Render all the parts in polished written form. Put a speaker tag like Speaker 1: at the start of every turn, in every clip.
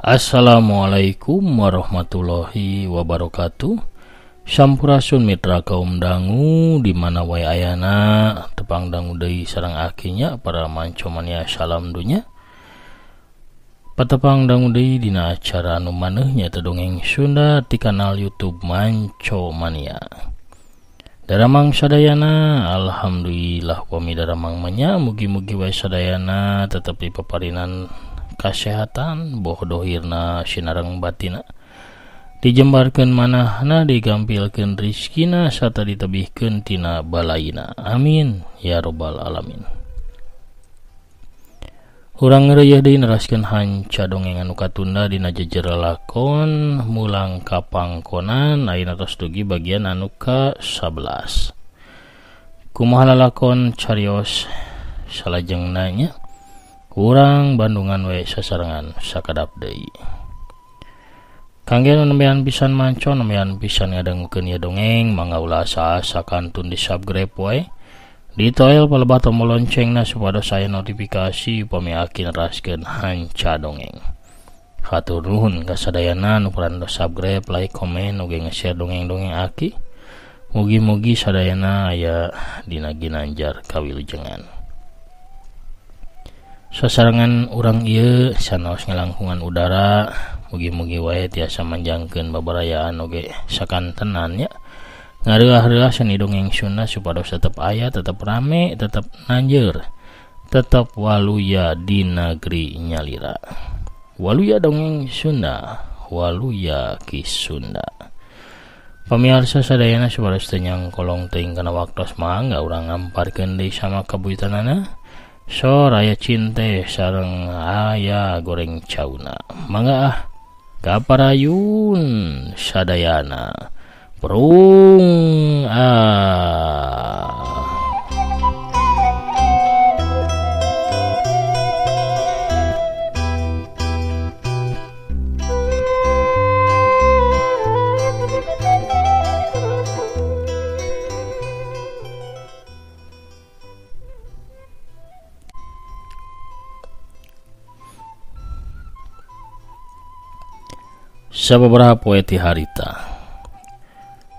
Speaker 1: Assalamualaikum warahmatullahi wabarakatuh. Sampurasun mitra kaum dangu dimana wae ayana tepang dangu deui sareng akinya para mancomania salam dunya. Patepang dangu deui dina acara anu manehnya teh dongeng Sunda ti kanal YouTube Mancomania. Daramang sadayana alhamdulillah wami daramang manya mugi-mugi wae sadayana tetep dipaparinan kesehatan boh dohirna sinareng batina dijembarkeun manahna digampilkeun rizkina sarta ditebihkeun tina balaina amin ya robbal alamin. Urang ngeureuyeuh deui neraskeun hanca dongeng anu katunda dina jejer lakon Mulang Kapangkonan ayeuna tos dugi bagian anu ka-11. Kumaha lalakon carios salajengna nya urang Bandungan we sasarengan sakadap deui. Kangge anu nembean pisan manco nembean pisan ngadengkeun ieu dongeng mangga ulah asa kantun di subscribe wae. Ditoel palebat tombol loncengna supados aya notifikasi upami aki neraskeun hanca dongeng. Hatur nuhun ka sadayana nu parantos subscribe, like, komen, oge nge-share dongeng-dongeng aki. Mugi-mugi sadayana aya dina ginanjar kawilujengan. Sasarengan urang ieu sanaos ngelangkungan udara, mugi-mugi wae tiasa manjangkeun babarayaan oge sakantenan nya. Ngareulah-reulah seni dongeng Sunda supados tetep aya, tetep rame, tetep nanjeur, tetep waluya di negeri nyalira. Waluya dongeng Sunda, waluya ki Sunda. Pamirsa sadayana supados teu nyangkolong teuing kana waktos mangga urang ngamparkeun deui sama kabuitanana. Soraya cinte sareng aya goreng cauna. Mangga kaparayun sadayana. Prung sababaraha poe ti harita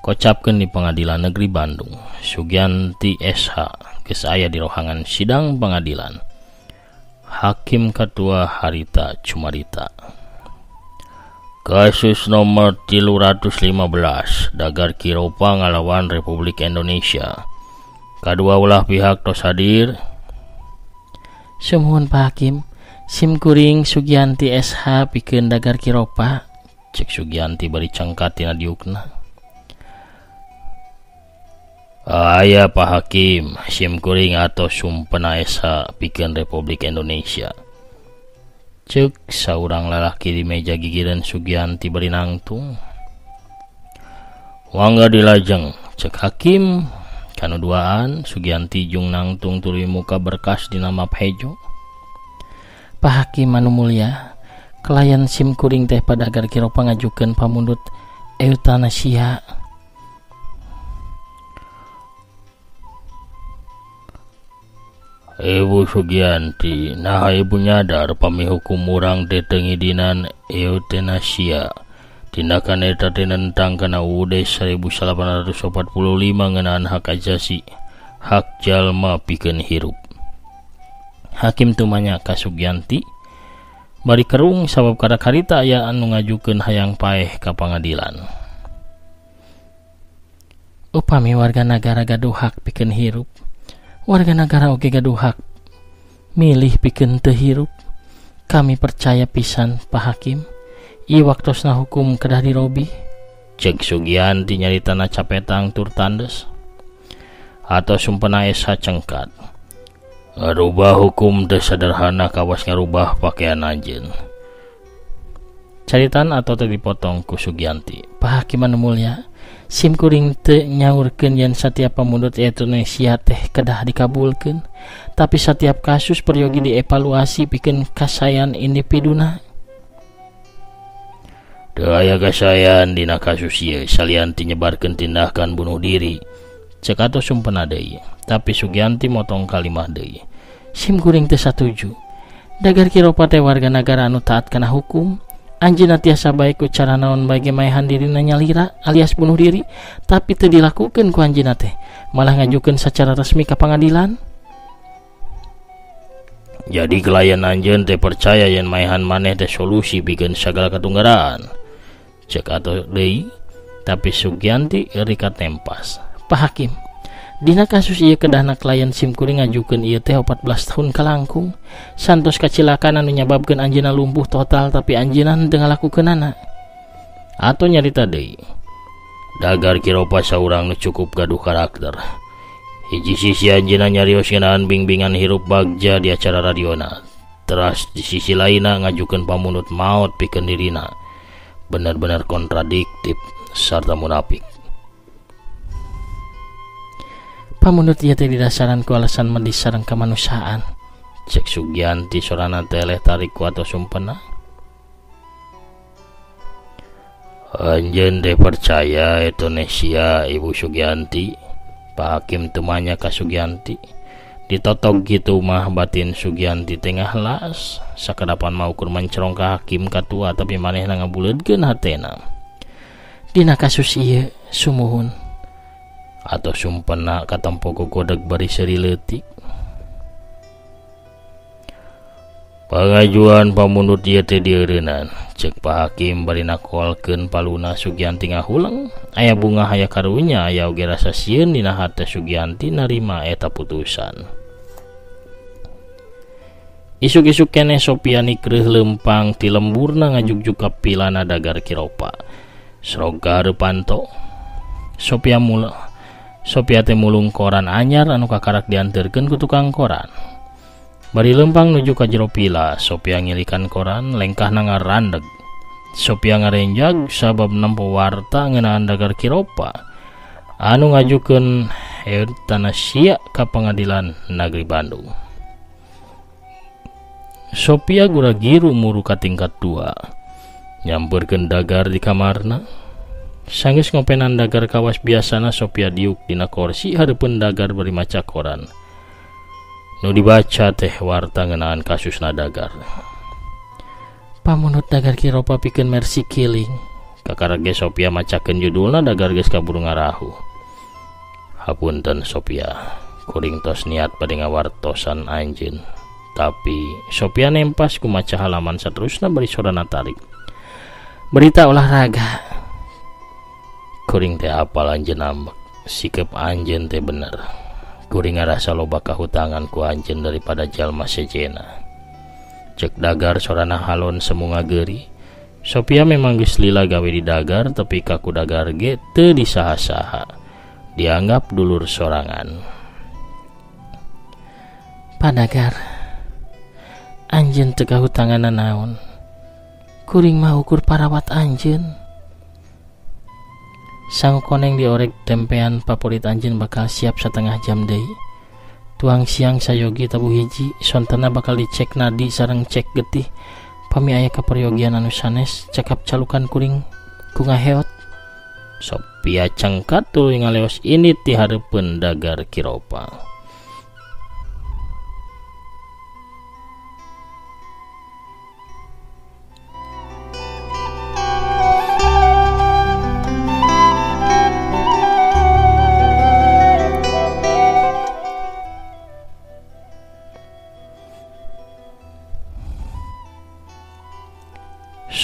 Speaker 1: kocapkeun di Pengadilan Negeri Bandung Sugianti SH geus aya di rohangan sidang pengadilan. Hakim Ketua Harita Cumarita. Kasus nomor 315 Dagar Kiropa ngalawan Republik Indonesia. Kadua ulah pihak tos hadir.
Speaker 2: Sumuhun Pak Hakim, sim kuring Sugianti SH pikeun Dagar Kiropa.
Speaker 1: Cek Sugianti bari cangkat tina diukna. Aya Pak Hakim, sim kuring atau sumpena esa pikeun Republik Indonesia. Cek saurang lalaki di meja gigireun Sugianti bari nangtung. Wangga dilajeng, cek Hakim. Kanu duaan Sugianti jung nangtung tuluy muka berkas dina map hejo.
Speaker 2: Pak Hakim anu mulya, klien sim kuring teh pada Dagar Kiropa ngajukeun pamundut eutanasia.
Speaker 1: Ibu Sugianti, nah ibu nyadar pami hukum urang teh teu ngidinan eutanasia. Tindakan eta teh nentang kana UUD 1845 ngeunaan hak ajasi, hak jalma pikeun hirup. Hakim tumanya ka Sugianti bari kerung sabab kadak harita aya anu ngajukeun hayang paeh ka pangadilan.
Speaker 2: Upami warga negara gaduh hak pikeun hirup, warga negara oge gaduh hak milih pikeun teu hirup. Kami percaya pisan Pak Hakim, ieu waktosna hukum kedah dirobi.
Speaker 1: Cek Sugianti nyaritana capetang tur tandes. Atau sumpena esa cengkat. Ngarubah hukum teu sederhana kawas ngarubah pakaian anjeun.
Speaker 2: Caritan atau teu dipotong ku Sugianti. Pak Hakim anu mulya, sim kuring teu nyaurkeun yen setiap pamundut euthanasia teh kedah dikabulkeun, tapi setiap kasus peryogi dievaluasi pikeun kasayan indipiduna.
Speaker 1: Teu aya kasayan dina kasus ieu salian nyebarkeun tindakan bunuh diri. Cek atuh sumpena deui, tapi Sugianti motong kalimah deui.
Speaker 2: Sim kuring teu satuju. Dagar Kiropa teh warga negara anu taat kana hukum, Anjeunna tiasa bae ku cara naon bae maehan dirina nyalira alias bunuh diri, tapi teu dilakukeun ku anjeunna teh, malah ngajukeun secara resmi ka pangadilan.
Speaker 1: Jadi klien anjeun teh percaya yen maehan maneh teh solusi pikeun sagala katunggaraan. Cek atuh deui, tapi Sugianti rikat nempas. Pak Hakim, dina kasus ieu kedahna klien simkuring ngajukeun ieu teh 14 tahun kalangkung. Santos kacilakaan anu nyababkeun anjeunna lumpuh total tapi anjeunna teu ngalakukeunana. Atau nyarita deui. Dagar Kiropa saurang nu cukup gaduh karakter. Hiji sisi anjeunna nyarios ngeunaan bimbingan hirup bagja di acara radiona. Teras di sisi lainna ngajukeun pamunut maot pikeun dirina. Benar-benar kontradiktif sarta munafik.
Speaker 2: Pamunut ieu teh didasaran ku alasan medis sareng kamanusiaan. Cek Sugianti sorana teh leh tarik ku atos sumpena.
Speaker 1: Anjeun teh percaya eta sia Ibu Sugianti. Pak Hakim tumanya ka Sugianti. Ditotok gitu mah batin Sugianti tengah las. Sakadapan mau kur mencerong ka hakim katua tapi manehna ngabuleudkeun hatena.
Speaker 2: Dina kasus ieu sumuhun
Speaker 1: atau sumpena katempo ku kodeg bari seuri leutik. Pangajuan pamunut ieu teh dieureunnan. Cek Pak Hakim bari nakolkeun paluna Sugianti ngahulang. Aya bunga aya karunya aya oge rasa sieun dina hate Sugianti narima eta putusan. Isuk-isuk keneh Sopia nikreuh lempang ti lemburna ngajugjuk ka pilana Dagar Kiropa. Sroga hareupanto. Sopia teh mulung koran anyar anu kakarak dianterkeun ku tukang koran. Bari lempang nuju ka jero pila, Sopia ngilikan koran lengkahna ngarandeg. Sopia ngarenjag sabab nempo warta ngeunaan Dagar Kiropa anu ngajukeun euthanasia ka Pengadilan Negeri Bandung. Sopia gura-giru muru ka tingkat 2. Nyamperkeun Dagar di kamarna. Sanggeus ngopenan Dagar kawas biasana Sopia diuk dina kursi hareupeun Dagar bari maca koran. Nu dibaca teh warta ngeunaan kasusna Dagar.
Speaker 2: Pamunut Dagar Kiropa pikeun mercy killing.
Speaker 1: Kakarage Sopia macakeun judulna Dagar geus kaburu ngarahu. Hapunten Sopia, kuring tos niat bade ngawartosan anjeun. Tapi Sopia nempas ku maca halaman saterusna bari sorana tarik.
Speaker 2: Berita olahraga.
Speaker 1: Kuring teh apal anjeun ambek. Sikep anjeun teh bener. Kuring ngarasa loba kahutangan ku anjeun daripada jalma sejena. Cek Dagar sorana halon semu ngageuri. Sopia memang geus lila gawe di Dagar tapi kaku Dagar ge teu disaha-saha. Dianggap dulur sorangan.
Speaker 2: Pak Dagar, anjeun teu kahutanganna naon. Kuring mah ukur parawat anjeun. Sang koneng diorek tempean favorit anjeun bakal siap setengah jam deui. Tuang siang sayogi tabu hiji, sontana bakal dicek nadi sareng cek getih. Pami aya kaperyogian anu sanes, cekap calukan kuring ku ngaheot.
Speaker 1: Sopia cengkat tuluy ngaleos ini ti hareupeun Dagar Kiropa.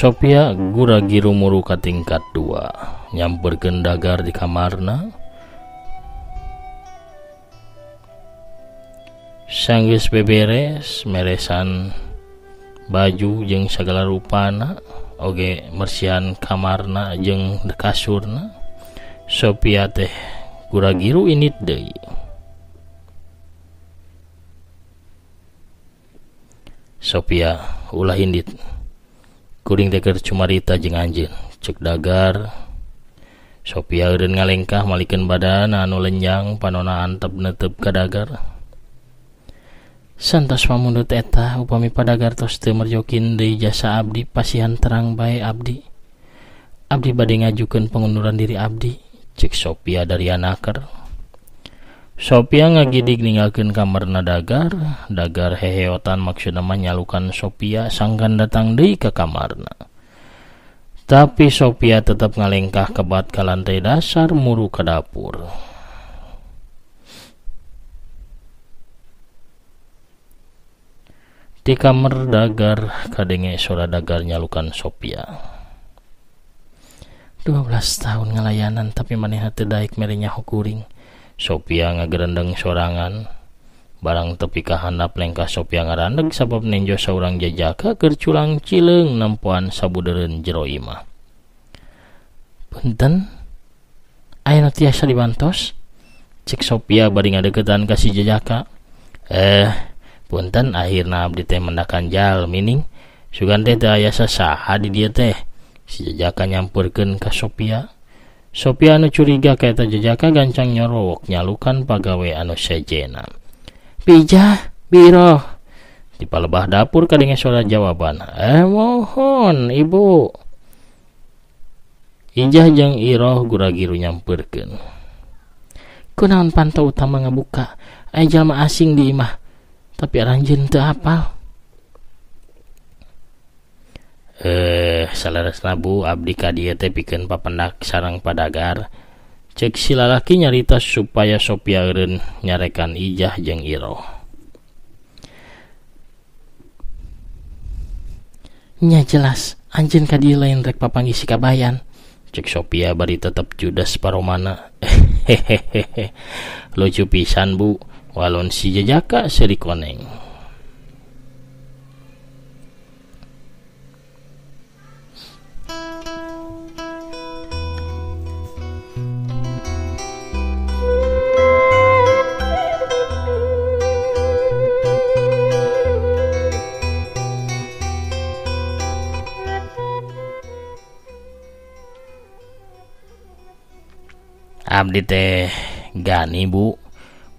Speaker 1: Sopia gura-giru muru ka tingkat 2. Nyamperkeun Dagar di kamarna. Sanggeus beberes meresan baju jeung sagala rupana, oge mersihan kamarna jeung kasurna. Sopia teh gura-giru init deui. Sopia ulah indit. Kuring teh keur cumarita jeung anjeun. Cek Dagar. Sopia eureun ngalengkah malikeun badan anu lenjang panonna antep neuteup ka Dagar.
Speaker 2: Santos pamunut eta upami Pak Dagar tos teu merjokin deui jasa abdi pasihan terang bae abdi. Abdi bade ngajukeun pengunduran diri abdi.
Speaker 1: Cek Sopia dari anaker. Sopia ngagidig ninggalkeun kamarna Dagar. Dagar heheotan maksudna mah nyalukan Sopia sangkan datang deui ka kamarna. Tapi Sophia tetap ngalengkah kebat ke lantai dasar muru ke dapur. Di kamar Dagar kadenge suara Dagar nyalukan Sophia. 12 tahun ngelayanan tapi maneh teu daek mere nyaho kuring. Sophia ngagerendeng sorangan. Barang tepi ka handap lengkah Sophia ngarandeg sabab nenjo saurang jajaka keur culang cileung nempuan sabudeureun jero imah. Punten, aya nu tiasa dibantos? Cek Sophia bari ngadeukeutan ka si jajaka. Punten, akhirna abdi teh mendakan jal mining sugan teh teu aya sasaha di dieu teh. Si jajaka nyampeurkeun ka Sophia. Sophia anu curiga ka eta jajaka gancang nyorowok nyalukan pagawe anu sejena. Pijah, biro. Di palebah dapur kadenge suara jawaban. Mohon ibu. Ijah jeung Iroh gura-giru nyampeurkeun. Kunaon pantau utama ngabuka? Aya jalma asing di imah. Tapi aranjeun teu apal. Salaresna Bu, abdi ka dieu teh pikeun papendak sareng padagar. Cek si lalaki nyarita supaya Sophia eureun nyarekan Ijah jeung Iroh. Nya jelas, anjeun ka dieu lain rek papanggih si kabayan. Cek Sophia bari tetep judes paromana. Lucu pisan Bu, walon si jajaka seuri koneng. Abdi teh Gani Bu,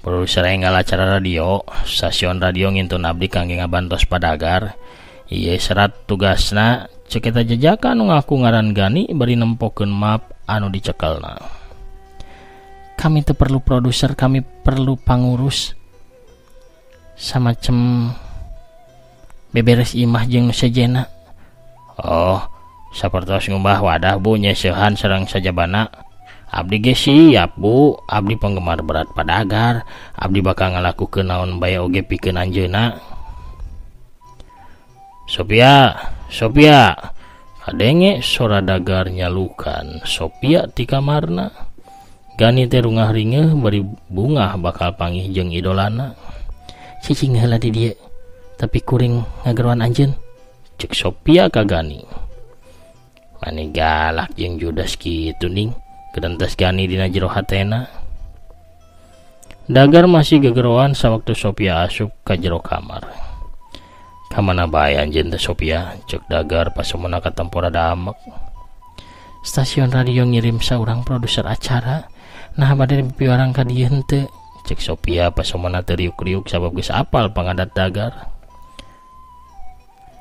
Speaker 1: produser enggal acara radio, stasiun radio ngintun abdi kangge ngabantos padagar. Ieu serat tugasna cek eta jajaka anu ngaku ngaran Gani bari nempokeun map anu dicekelna. Kami teu perlu produser, kami perlu pangurus. Samacem beberes imah jeung nu sejena. Oh, sapertos ngumbah wadah Bu nya seuhan sareng sajabana. Abdi ge siap Bu, abdi penggemar berat padagar, abdi bakal ngalakukeun naon bae oge pikeun anjeunna. Sophia, kadenge sora Dagar nyalukan Sophia ti kamarna. Gani teh rungah ringeuh bari bungah bakal panggih jeung idolana. Cicing heula di dieu, tapi kuring ngageruan anjeun. Cek Sophia ka Gani. Mani galak jeung judes kitu ning. Kedentas Gani dina jero hatena. Dagar masih gegeroan sawaktu Sophia asup ka jero kamar. Kamana bae anjeun teh Sophia, cek Dagar pas somona ka tempora damek. Stasiun radio ngirim saurang produser acara. Nah bade piwarang ka dieu henteu, cek Sophia pas somona teu riuk-riuk sabab geus apal pangadat Dagar.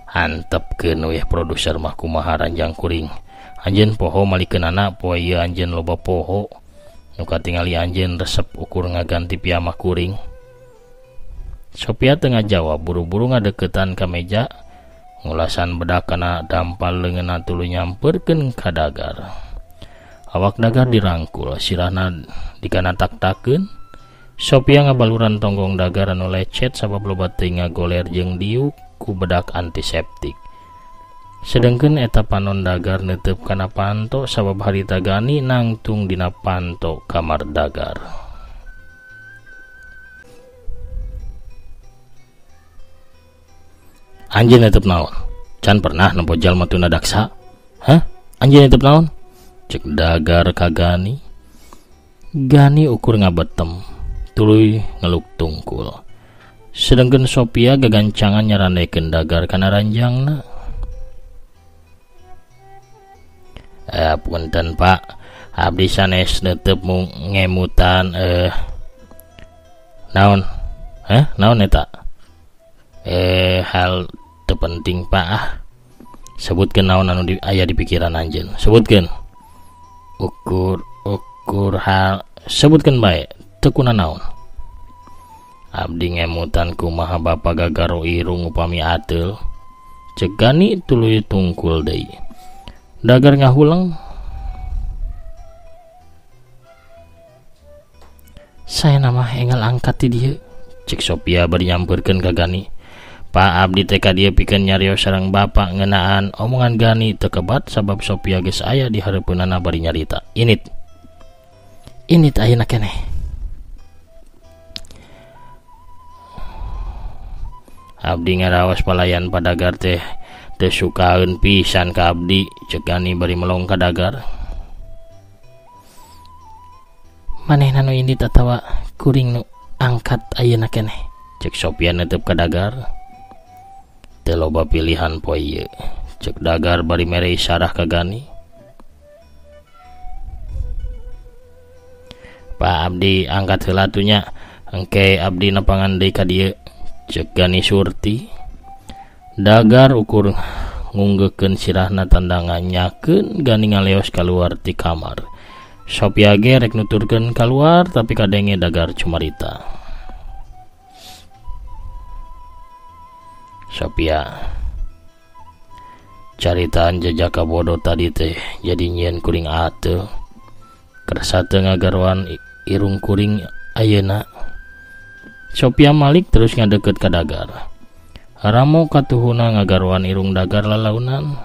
Speaker 1: Antepkeun we produser mah kumaha ranjang kuring. Anjeun poho malikeunana poe ieu anjeun loba poho. Nu katingali anjeun resep ukur ngaganti piamah kuring. Sophia teu ngajawab, buru-buru ngadeuketan ka meja, ngulasan bedak kana dampal leungeunna tuluy nyampeurkeun ka Dagar. Awak Dagar dirangkul, sirahna dikanatak-takeun. Sophia ngabaluran tonggong Dagar anu lecet sabab loba teuing ngagoler jeung diuk ku bedak antiseptik. Sedengkeun eta panon Dagar neuteup kana panto sabab harita Gani nangtung dina panto kamar Dagar. Anjeun neuteup naon? Can pernah nempo jalma tuna daksa? Hah? Anjeun neuteup naon? Cek Dagar ka Gani. Gani ukur ngabetem, tuluy ngeluk tungkul. Sedengkeun Sophia gagancangan nyarandekeun Dagar kana ranjangna. Punten Pak, abdi sanes neuteup ngemutan naon? Naon eta? Hal teu penting Pak. Sebutkeun naon anu aya di pikiran anjeun. Sebutkeun. Ukur hal, sebutkeun bae. Teu kuna naon. Abdi ngemutan kumaha bapa gagaro irung upami ateul. Cek Gani tuluy tungkul deui.
Speaker 2: Dagar ngahulang, saya nama enggal angkat ti dieu, cek Sophia bari nyamperkeun ka Gani. Pak abdi teh ka dieu pikeun nyarios sareng bapak ngeunaan omongan Gani teu kebat sabab Sophia geus aya di hareupeunana bari nyarita. Init ayeuna keneh. Abdi ngaraos palayan padagar teh teu sukaeun pisan ka abdi, cek Gani bari melong ka dagar. Manehna nu indit atawa kuring nu angkat ayeuna keneh, cek Sophia netep ka dagar. Teu loba pilihan poe ieu, cek dagar bari mere isyarah ka Gani. Pak abdi angkat heula atunya, engke abdi nepangan deui ka dieu, cek Gani surti. Dagar ukur ngunggekeun sirahna tanda nganyakeun Gani ngaleos kaluar ti kamar. Sophia ge rek nuturkeun kaluar tapi kadenge dagar cumarita. Sophia, caritaan jejaka bodoh tadi teh jadi nyieun kuring ateu. Kerasa teu ngagarwan irung kuring ayeuna. Sophia malik terus ngadeukeut ka dagar. Haramo katuhuna ngagarwan irung dagar lalaunan.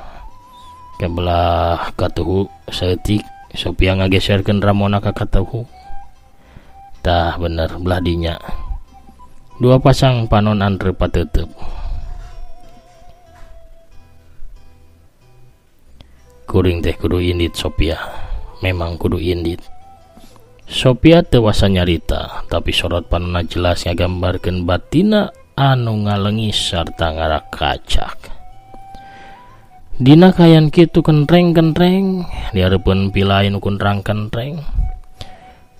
Speaker 2: Kebelah katuhu saeutik Sophia ngageserkeun Ramona ka katuhu. Tah bener belah dinya. Dua pasang panon andre pateuteub. Kuring teh kudu indit Sophia, memang kudu indit. Sophia teu wasa nyarita, tapi sorot panonna jelas ngagambarkeun batina anu ngalengis sarta ngarakacak. Dina kayan kitu kentreng-kentreng, di hareupeun pilai nu kuntrang-kentreng.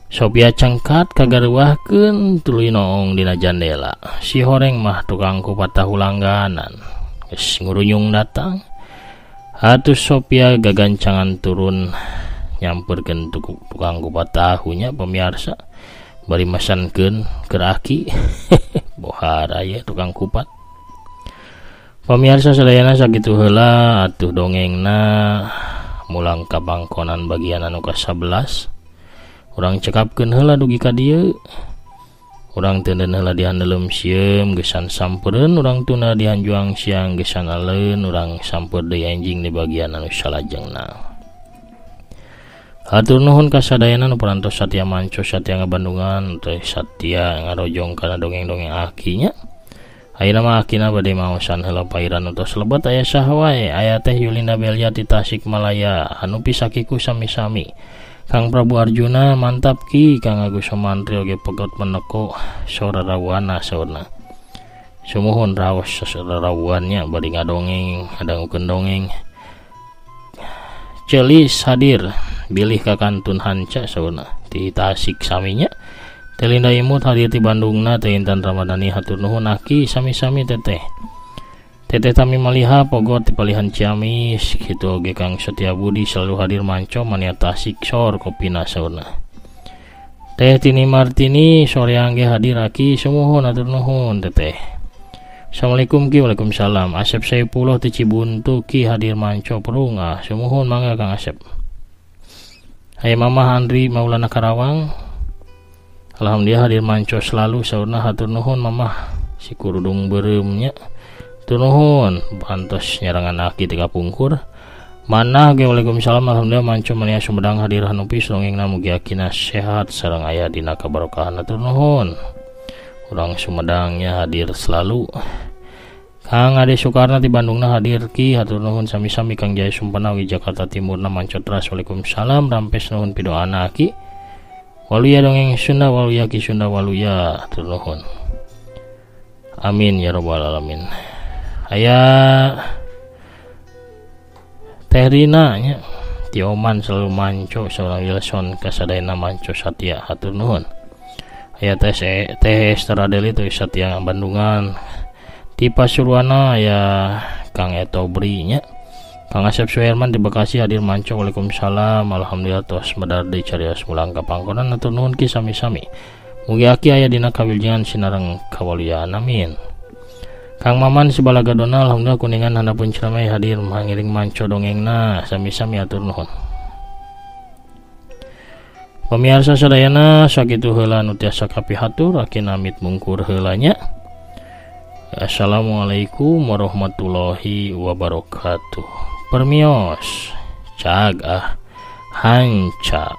Speaker 2: Sophia cengkat kagareuwahkeun tuluy noong dina jandela. Si horeng mah tukang kupat tahu langganan, geus ngurunyung datang. Hatus Sophia gagancangan turun nyamperkeun tukang kupat tahunya pemirsa, bari mesankeun keur aki. Bohara ya tukang kupat. Pemirsa sadayana sakitu heula atuh dongengna mulang ka bangkonan bagian anu ka-11. Urang cekapkeun heula dugi ka dieu. Urang teu heula dihandeuleum sieum geusan sampereun, urang tuna dihanjuang siang geusan aleun, urang samper deui anjing di bagian anu salajengna. Hatur nuhun ka sadayana nu parantos satia manco satia ngabandungan teh satia ngarojong kana dongeng-dongeng akinya. Ayeuna mah akina bade maosan heula pairan utos lebet aya saha wae, aya teh Yulinda Belia ti Tasikmalaya anu pisakiku sami-sami. Kang Prabu Arjuna mantap ki, Kang Agus Sumantri oge pegot meneko sorarawana saurna. Sumuhun raos sorarawannya bari ngadongeng, ngadangukeun dongeng. Celis hadir bilih ka kantun hanca saurna ti Tasik saminya. Telinda imut hadir ti Bandungna teh Intan Ramadhani hatur nuhun aki sami-sami teteh. Teteh Tami Maliha pogot ti Palihan Ciamis kitu oge Kang Setia Budi selalu hadir manco mania Tasik sor kopina saurna. Teh Tini Martini sore angge hadir aki sumuhun hatur nuhun teteh. Assalamualaikum ki, waalaikumsalam. Asep Saipullah ti Cibuntu ki hadir manco perunga sumuhun mangga Kang Asep. Hai Mama Andri Maulana Karawang, alhamdulillah hadir manco selalu saurna hatur nuhun Mama si kurudung bereumnya. Tunuhun bantos nyarangan aki tika pungkur mana ge. Waalaikumsalam, alhamdulillah manco mania Sumedang hadir hanupi dongengna mugi akina sehat sareng aya dina kabarokahan. Tunuhun urang Sumedangnya hadir selalu. Kang Ade Soekarno ti Bandungna hadir ki hatur nuhun sami-sami. Kang Jaya Sumpana wi Jakarta Timurna manco teras. Waalaikumsalam, rampes nuhun pidoana aki. Waluya dongeng Sunda, waluya ki Sunda waluya. Hatur nuhun. Amin ya rabbal alamin. Aya Teh Rina nya ti Oman selalu manco seorang Wilson kasadayana manco satia hatur nuhun. Aya Teh Estradeli tu satia Bandungan. Ti Pasuruana aya Kang Etobri nya. Kang Asep Suherman di Bekasi hadir manco. Waalaikumsalam, alhamdulillah tos medar deui carios mulang ka pangkonan hatur nuhun ki sami-sami. Mugi aki aya dina kawilujengan sinareng kawalian amin. Kang Maman Sibalagadona alhamdulillah kuningan handapun ceramah hadir mangiring manco dongengna sami-sami atur nuhun. Pemirsa sadayana sakitu heula nu tiasa kapihatur akin amit mungkur heulanya. Assalamualaikum warahmatullahi wabarakatuh. Permios cag hanca.